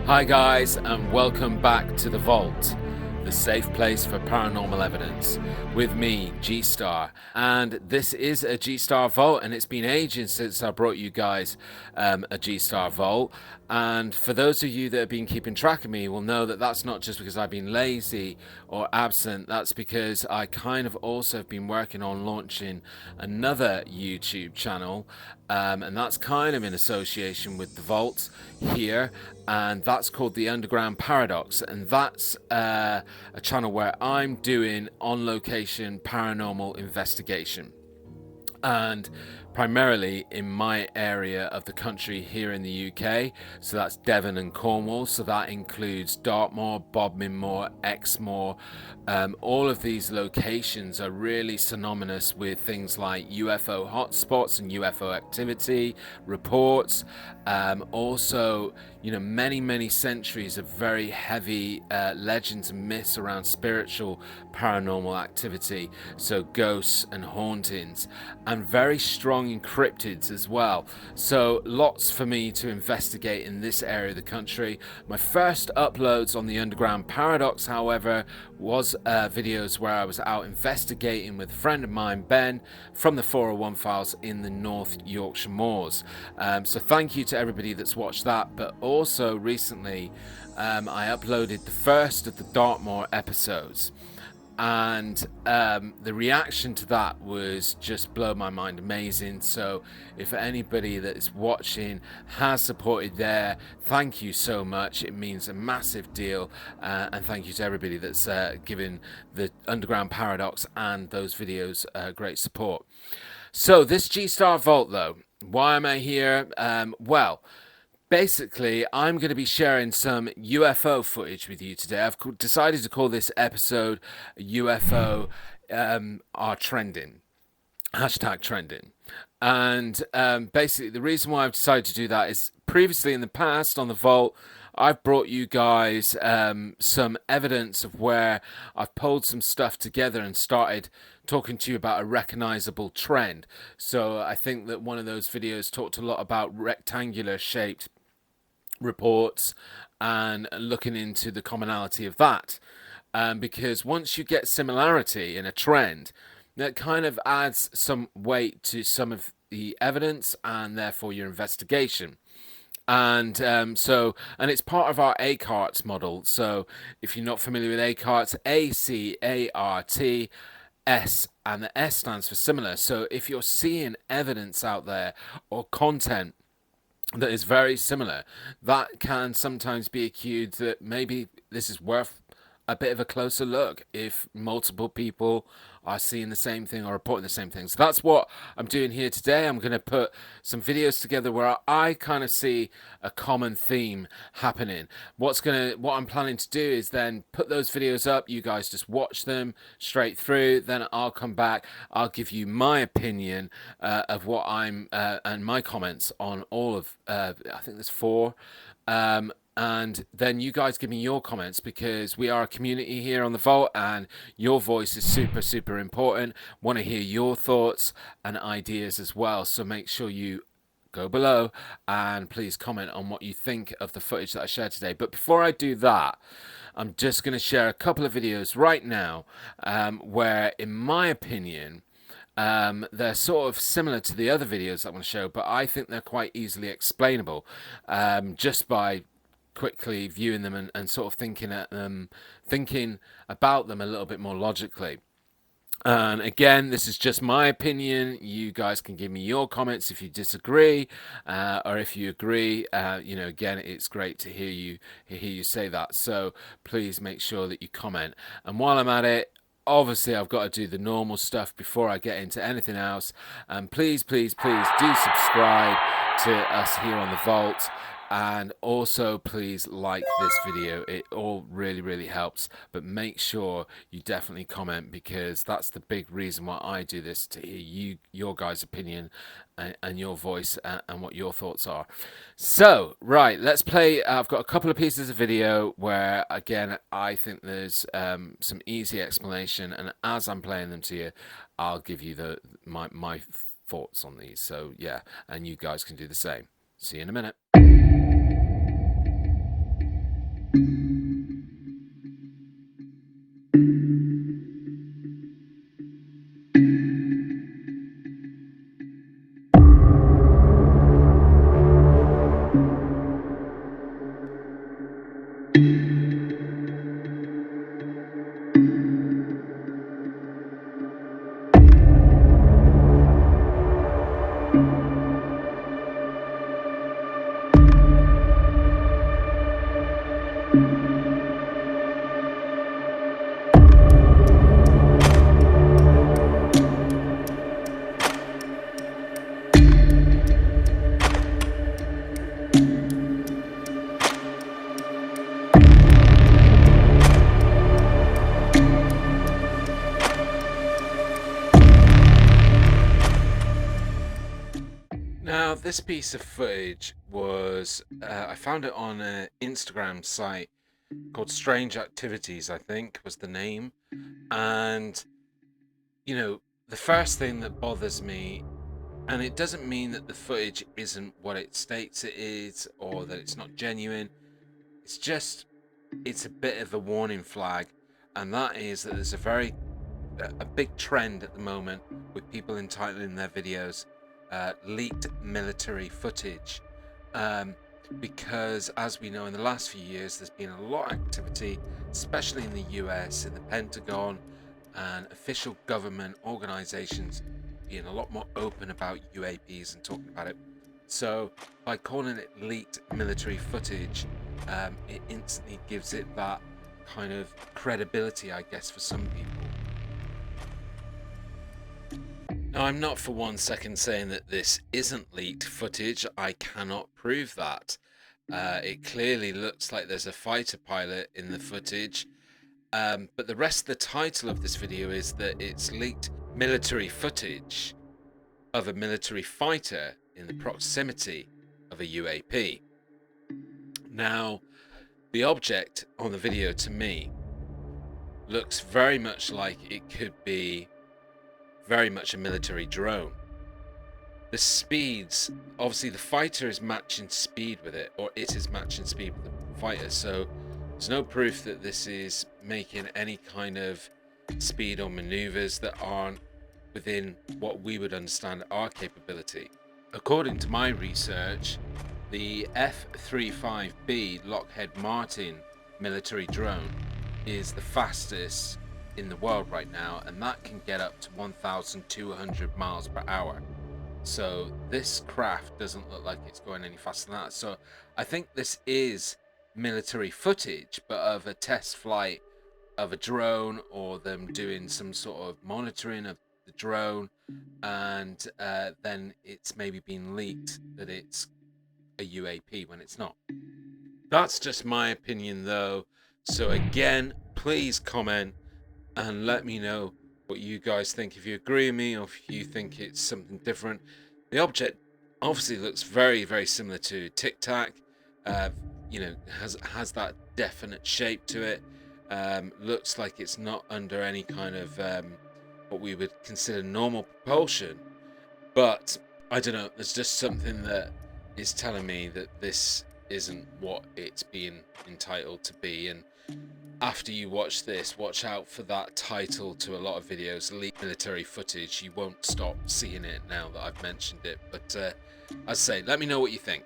Hi guys, and welcome back to The Vault, the safe place for paranormal evidence, with me, G-Star. And this is a G-Star Vault, and it's been ages since I brought you guys a G-Star Vault. And for those of you that have been keeping track of me will know that that's not just because I've been lazy or absent. That's because I kind of also have been working on launching another YouTube channel, and that's kind of in association with The Vault here, and that's called The Underground Paradox, and that's a channel where I'm doing on-location paranormal investigation, and primarily in my area of the country here in the UK. So that's Devon and Cornwall. So that includes Dartmoor, Bodmin Moor, Exmoor. All of these locations are really synonymous with things like UFO hotspots and UFO activity reports. Also, many centuries of very heavy legends and myths around spiritual paranormal activity, so ghosts and hauntings, and very strong encryptids as well. So lots for me to investigate in this area of the country. My first uploads on the Underground Paradox, however, was videos where I was out investigating with a friend of mine, Ben, from the 401 Files in the North Yorkshire Moors. So thank you to everybody that's watched that. But also recently, I uploaded the first of the Dartmoor episodes, and the reaction to that was just blow my mind, amazing. So if anybody that is watching has supported there, thank you so much. It means a massive deal, and thank you to everybody that's given the Underground Paradox and those videos great support. So this G-Star Vault, though, why am I here? Well, basically, I'm going to be sharing some UFO footage with you today. I've decided to call this episode UFO are trending, hashtag trending. And basically, the reason why I've decided to do that is previously in the past on the Vault, I've brought you guys some evidence of where I've pulled some stuff together and started talking to you about a recognizable trend. So I think that one of those videos talked a lot about rectangular shaped reports and looking into the commonality of that, because once you get similarity in a trend, that kind of adds some weight to some of the evidence and therefore your investigation. And and it's part of our ACART model. So if you're not familiar with ACART, ACART, S, and the S stands for similar. So if you're seeing evidence out there or content that is very similar, that can sometimes be a cue that maybe this is worth a bit of a closer look if multiple people are seeing the same thing or reporting the same thing. So that's what I'm doing here today. I'm going to put some videos together where I kind of see a common theme happening. What I'm planning to do is then put those videos up. You guys just watch them straight through. Then I'll come back. I'll give you my opinion of what I'm and my comments on all of I think there's 4. And then you guys give me your comments, because we are a community here on the Vault and your voice is super important. Want to hear your thoughts and ideas as well. So make sure you go below and please comment on what you think of the footage that I shared today. But before I do that, I'm just going to share a couple of videos right now where, in my opinion, they're sort of similar to the other videos that I'm going to show, but I think they're quite easily explainable just by quickly viewing them and sort of thinking about them a little bit more logically. And again, this is just my opinion. You guys can give me your comments if you disagree, or if you agree. Again, it's great to hear you say that. So please make sure that you comment. And while I'm at it, obviously I've got to do the normal stuff before I get into anything else. And please do subscribe to us here on the Vault. And also please like this video. It all really helps, but make sure you definitely comment, because that's the big reason why I do this, to hear your guys' opinion and your voice and what your thoughts are. So right, let's play. I've got a couple of pieces of video where, again, I think there's some easy explanation, and as I'm playing them to you, I'll give you my thoughts on these. So yeah, and you guys can do the same. See you in a minute. Now, this piece of footage was, I found it on an Instagram site called Strange Activities, I think was the name. And, you know, the first thing that bothers me, and it doesn't mean that the footage isn't what it states it is or that it's not genuine, it's just, it's a bit of a warning flag. And that is that there's a big trend at the moment with people entitling their videos leaked military footage, because as we know, in the last few years there's been a lot of activity, especially in the US, in the Pentagon and official government organizations being a lot more open about UAPs and talking about it. So by calling it leaked military footage, it instantly gives it that kind of credibility, I guess, for some people. Now, I'm not for 1 second saying that this isn't leaked footage. I cannot prove that. It clearly looks like there's a fighter pilot in the footage, but the rest of the title of this video is that it's leaked military footage of a military fighter in the proximity of a UAP. Now, the object on the video to me looks very much like it could be very much a military drone. The speeds, obviously the fighter is matching speed with it, or it is matching speed with the fighter, so there's no proof that this is making any kind of speed or maneuvers that aren't within what we would understand our capability. According to my research, the F-35B Lockheed Martin military drone is the fastest in the world right now, and that can get up to 1,200 miles per hour. So this craft doesn't look like it's going any faster than that. So I think this is military footage, but of a test flight of a drone, or them doing some sort of monitoring of the drone, and then it's maybe been leaked that it's a UAP when it's not. That's just my opinion though. So again, please comment and let me know what you guys think, if you agree with me or if you think it's something different. The object obviously looks very, very similar to Tic Tac. You know, has that definite shape to it. Looks like it's not under any kind of what we would consider normal propulsion. But I don't know, there's just something that is telling me that this isn't what it's being entitled to be. And after you watch this, watch out for that title to a lot of videos, leaked military footage. You won't stop seeing it now that I've mentioned it. But as I say, let me know what you think.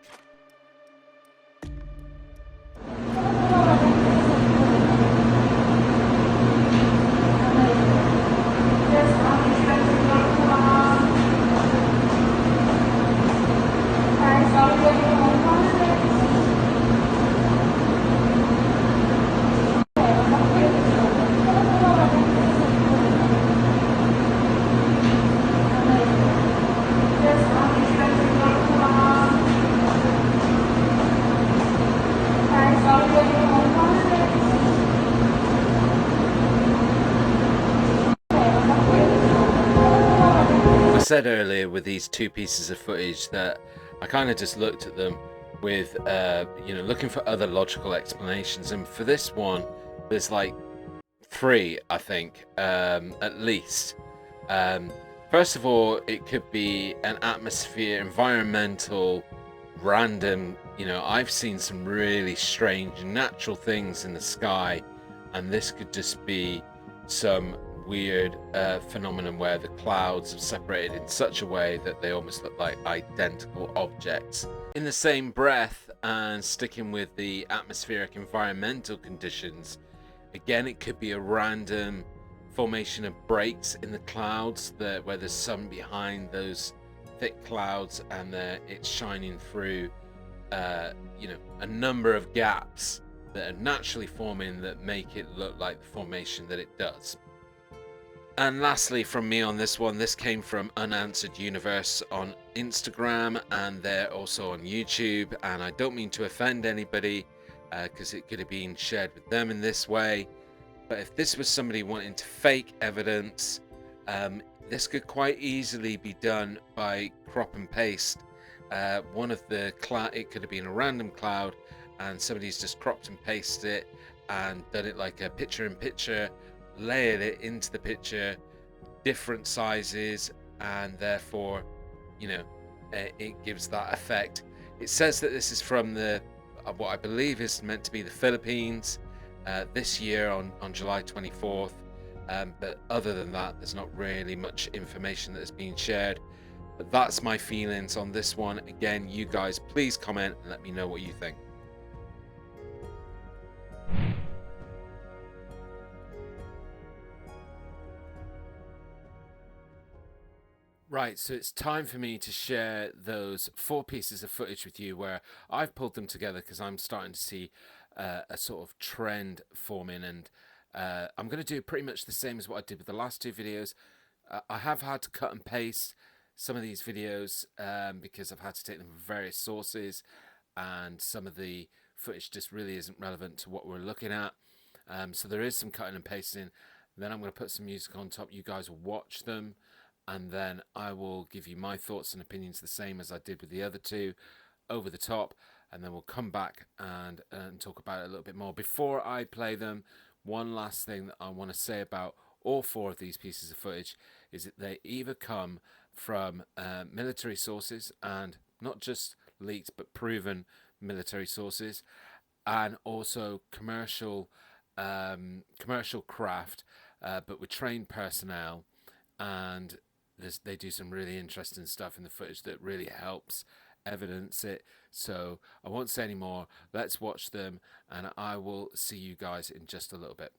I said earlier with these two pieces of footage that I kind of just looked at them with you know, looking for other logical explanations, and for this one there's like 3, I think, at least. First of all, it could be an atmosphere, environmental, random, You know, I've seen some really strange natural things in the sky, and this could just be some weird phenomenon where the clouds have separated in such a way that they almost look like identical objects. In the same breath, and sticking with the atmospheric environmental conditions, again, it could be a random formation of breaks in the clouds where there's sun behind those thick clouds, and it's shining through a number of gaps that are naturally forming that make it look like the formation that it does. And lastly from me on this one, this came from Unanswered Universe on Instagram, and they're also on YouTube, and I don't mean to offend anybody because it could have been shared with them in this way, but if this was somebody wanting to fake evidence, this could quite easily be done by crop and paste. One of the it could have been a random cloud, and somebody's just cropped and pasted it and done it like a picture in picture, layered it into the picture, different sizes, and therefore, it gives that effect. It says that this is from what I believe is meant to be the Philippines, this year on July 24th. But other than that, there's not really much information that has been shared. But that's my feelings on this one. Again, you guys, please comment and let me know what you think. Right, so it's time for me to share those 4 pieces of footage with you where I've pulled them together because I'm starting to see a sort of trend forming, and I'm going to do pretty much the same as what I did with the last 2 videos. I have had to cut and paste some of these videos because I've had to take them from various sources, and some of the footage just really isn't relevant to what we're looking at. So there is some cutting and pasting. Then I'm going to put some music on top. You guys will watch them, and then I will give you my thoughts and opinions the same as I did with the other 2 over the top, and then we'll come back and talk about it a little bit more. Before I play them, one last thing that I want to say about all 4 of these pieces of footage is that they either come from military sources, and not just leaked but proven military sources, and also commercial craft, but with trained personnel, and they do some really interesting stuff in the footage that really helps evidence it. So I won't say any more. Let's watch them, and I will see you guys in just a little bit.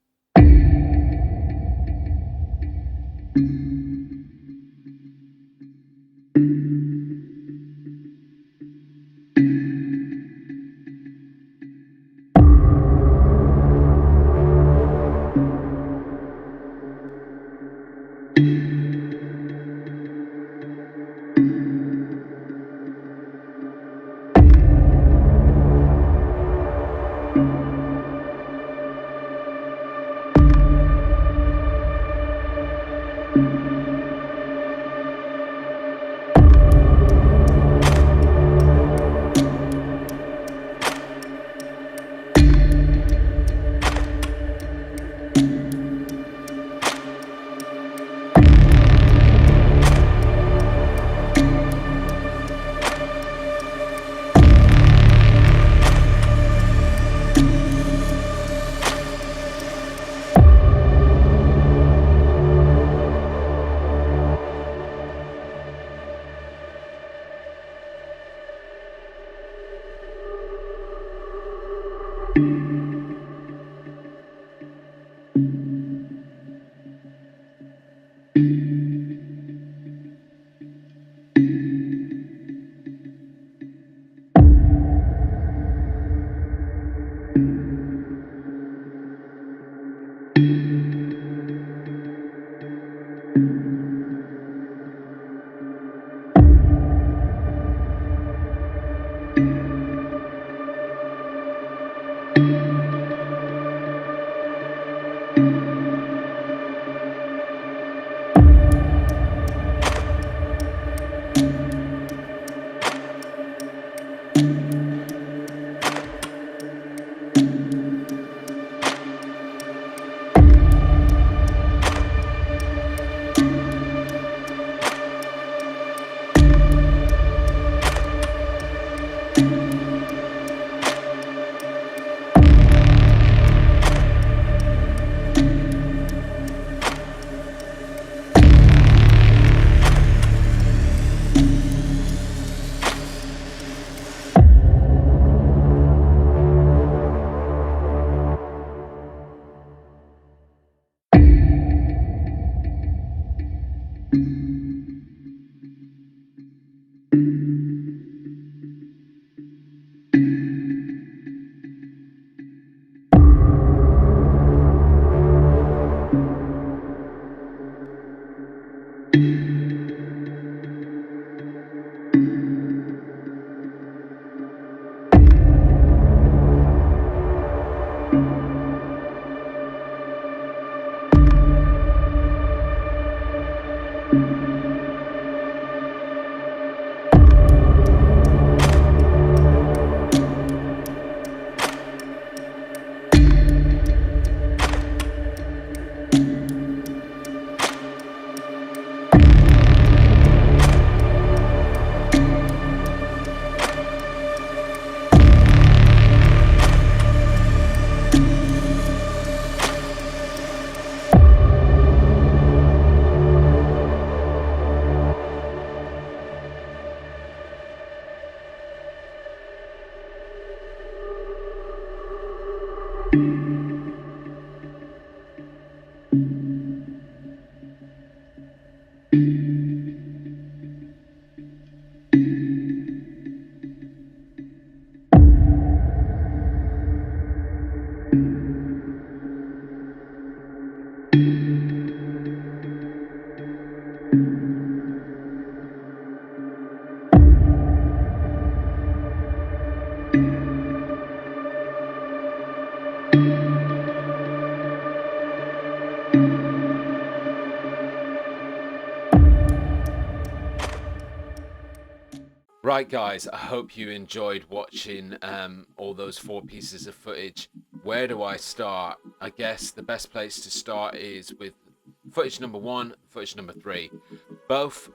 Right, guys, I hope you enjoyed watching all those 4 pieces of footage. Where do I start? I guess the best place to start is with footage number 1, footage number 3. Both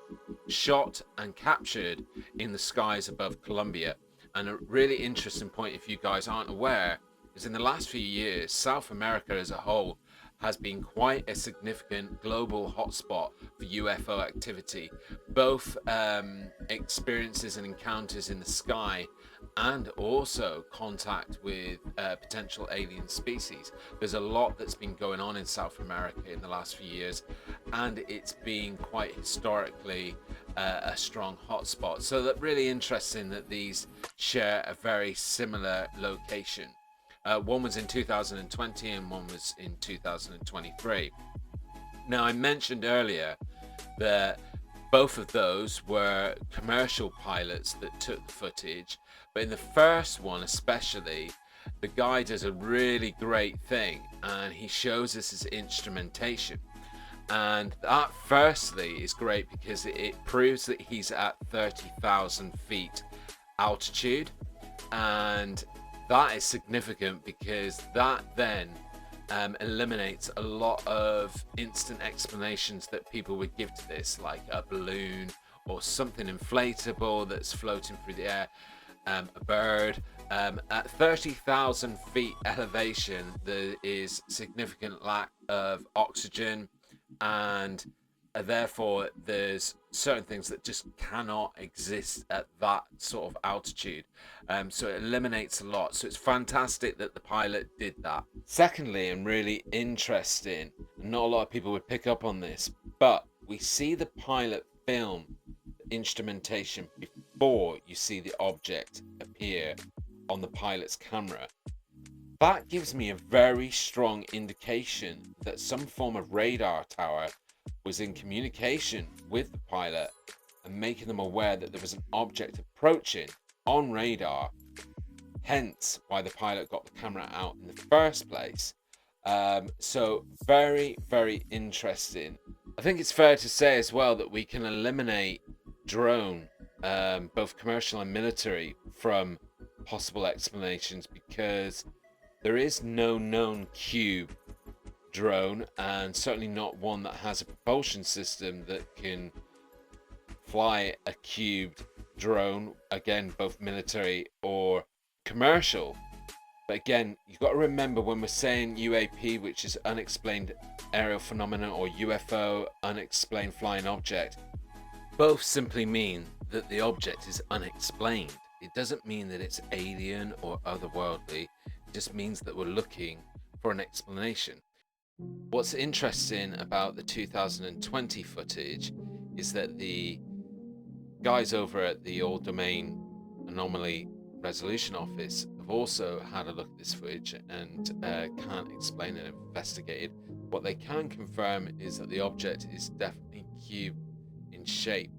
shot and captured in the skies above Colombia. And a really interesting point, if you guys aren't aware, is in the last few years, South America as a whole has been quite a significant global hotspot for UFO activity, both experiences and encounters in the sky and also contact with potential alien species. There's a lot that's been going on in South America in the last few years, and it's been quite historically a strong hotspot. So that's really interesting that these share a very similar location. One was in 2020 and one was in 2023. Now, I mentioned earlier that both of those were commercial pilots that took the footage, but in the first one especially, the guy does a really great thing and he shows us his instrumentation. And that firstly is great because it proves that he's at 30,000 feet altitude, and that is significant because that then eliminates a lot of instant explanations that people would give to this, like a balloon or something inflatable that's floating through the air, a bird. At 30,000 feet elevation, there is significant lack of oxygen, and therefore there's certain things that just cannot exist at that sort of altitude. So it eliminates a lot. So it's fantastic that the pilot did that. Secondly, and really interesting, not a lot of people would pick up on this, but we see the pilot film instrumentation before you see the object appear on the pilot's camera. That gives me a very strong indication that some form of radar tower was in communication with the pilot and making them aware that there was an object approaching on radar, hence why the pilot got the camera out in the first place. So very, very interesting. I think it's fair to say as well that we can eliminate drone, both commercial and military, from possible explanations because there is no known cube drone, and certainly not one that has a propulsion system that can fly a cubed drone, again, both military or commercial. But again, you've got to remember when we're saying UAP, which is unexplained aerial phenomenon, or UFO, unexplained flying object, both simply mean that the object is unexplained. It doesn't mean that it's alien or otherworldly. It just means that we're looking for an explanation. What's interesting about the 2020 footage is that the guys over at the All Domain Anomaly Resolution Office have also had a look at this footage and can't explain and investigated. What they can confirm is that the object is definitely cube in shape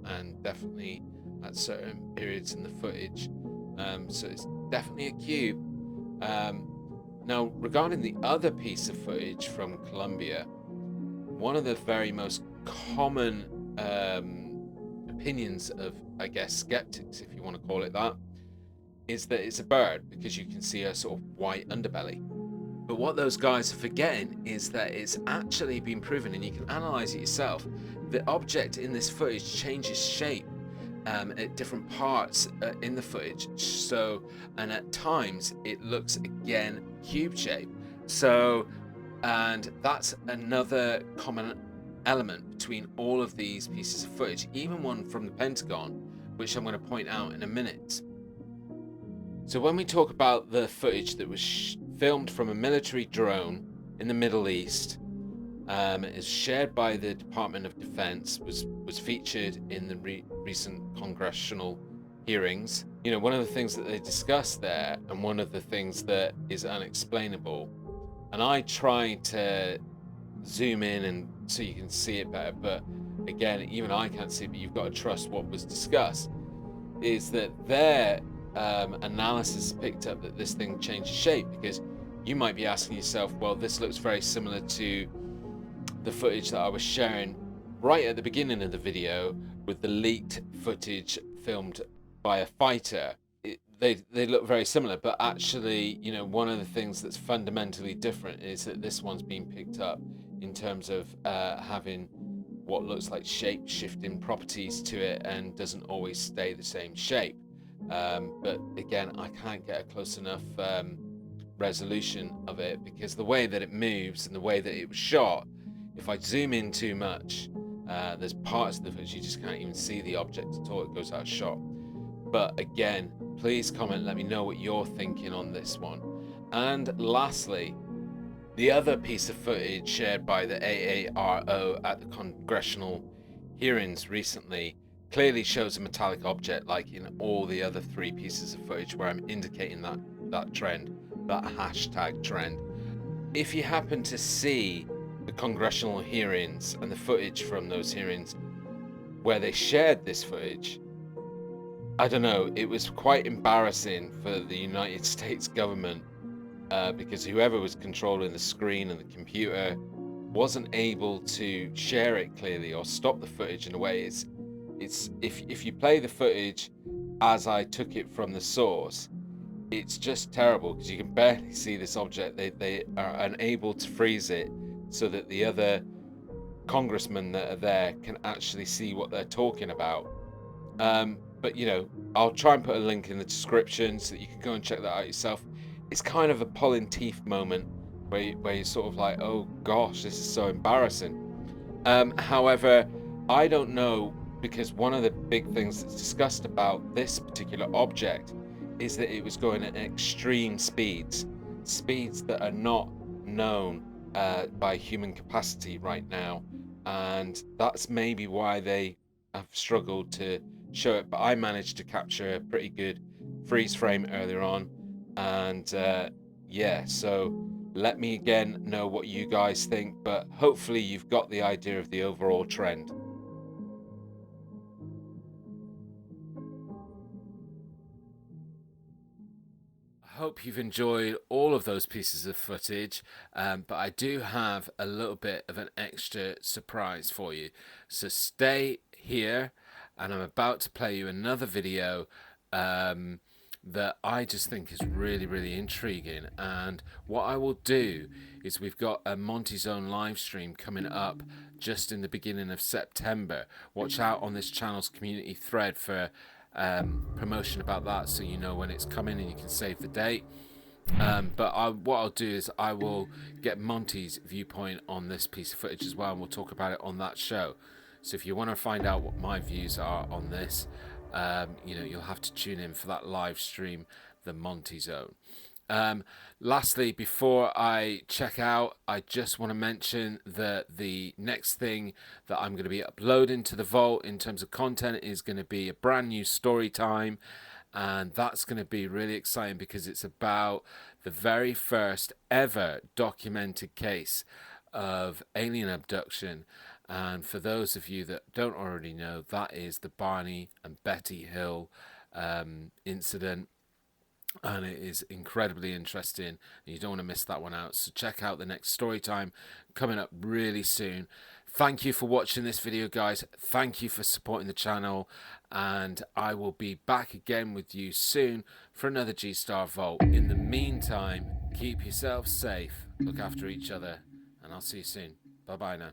and definitely at certain periods in the footage. So it's definitely a cube. Now, regarding the other piece of footage from Colombia, one of the very most common opinions of, I guess, skeptics, if you want to call it that, is that it's a bird because you can see a sort of white underbelly. But what those guys are forgetting is that it's actually been proven, and you can analyze it yourself. The object in this footage changes shape at different parts in the footage, so, and at times it looks again cube shaped. So, and that's another common element between all of these pieces of footage, even one from the Pentagon, which I'm going to point out in a minute. So when we talk about the footage that was filmed from a military drone in the Middle East, is shared by the Department of Defense, was featured in the recent congressional hearings. You know, one of the things that they discussed there, and one of the things that is unexplainable, and I try to zoom in and so you can see it better, but again, even I can't see it, but you've got to trust what was discussed, is that their analysis picked up that this thing changes shape, because you might be asking yourself, well, this looks very similar to the footage that I was sharing right at the beginning of the video with the leaked footage filmed by a fighter. They look very similar, but actually, you know, one of the things that's fundamentally different is that this one's been picked up in terms of having what looks like shape shifting properties to it and doesn't always stay the same shape. But again, I can't get a close enough resolution of it because the way that it moves and the way that it was shot, if I zoom in too much, there's parts of the footage you just can't even see the object at all. It goes out of shot. But again, please comment, let me know what you're thinking on this one. And lastly, the other piece of footage shared by the AARO at the congressional hearings recently clearly shows a metallic object like in all the other three pieces of footage where I'm indicating that trend, that hashtag trend. If you happen to see the congressional hearings and the footage from those hearings where they shared this footage, I don't know, it was quite embarrassing for the United States government because whoever was controlling the screen and the computer wasn't able to share it clearly or stop the footage in a way. It's if you play the footage as I took it from the source, it's just terrible because you can barely see this object. They are unable to freeze it so that the other congressmen that are there can actually see what they're talking about. But you know, I'll try and put a link in the description so that you can go and check that out yourself. It's kind of a pulling teeth moment where you're sort of like, oh gosh, this is so embarrassing. However, I don't know, because one of the big things that's discussed about this particular object is that it was going at extreme speeds that are not known by human capacity right now, and that's maybe why they have struggled to show it. But I managed to capture a pretty good freeze frame earlier on, and yeah, so let me again know what you guys think, but hopefully you've got the idea of the overall trend. I hope you've enjoyed all of those pieces of footage, but I do have a little bit of an extra surprise for you. So stay here, and I'm about to play you another video that I just think is really, really intriguing. And what I will do is we've got a Monty Zone live stream coming up just in the beginning of September. Watch out on this channel's community thread for promotion about that, so you know when it's coming and you can save the date. But what I'll do is I will get Monty's viewpoint on this piece of footage as well, and we'll talk about it on that show. So if you want to find out what my views are on this, you know, you'll have to tune in for that live stream, the Monty Zone. Lastly, before I check out, I just want to mention that the next thing that I'm going to be uploading to the vault in terms of content is going to be a brand new story time, and that's going to be really exciting because it's about the very first ever documented case of alien abduction. And for those of you that don't already know, that is the Barney and Betty Hill incident, and it is incredibly interesting and you don't want to miss that one out. So check out the next story time coming up really soon. Thank you for watching this video, guys. Thank you for supporting the channel, and I will be back again with you soon for another G-Star Vault. In the meantime, keep yourselves safe, look after each other, and I'll see you soon. Bye bye now.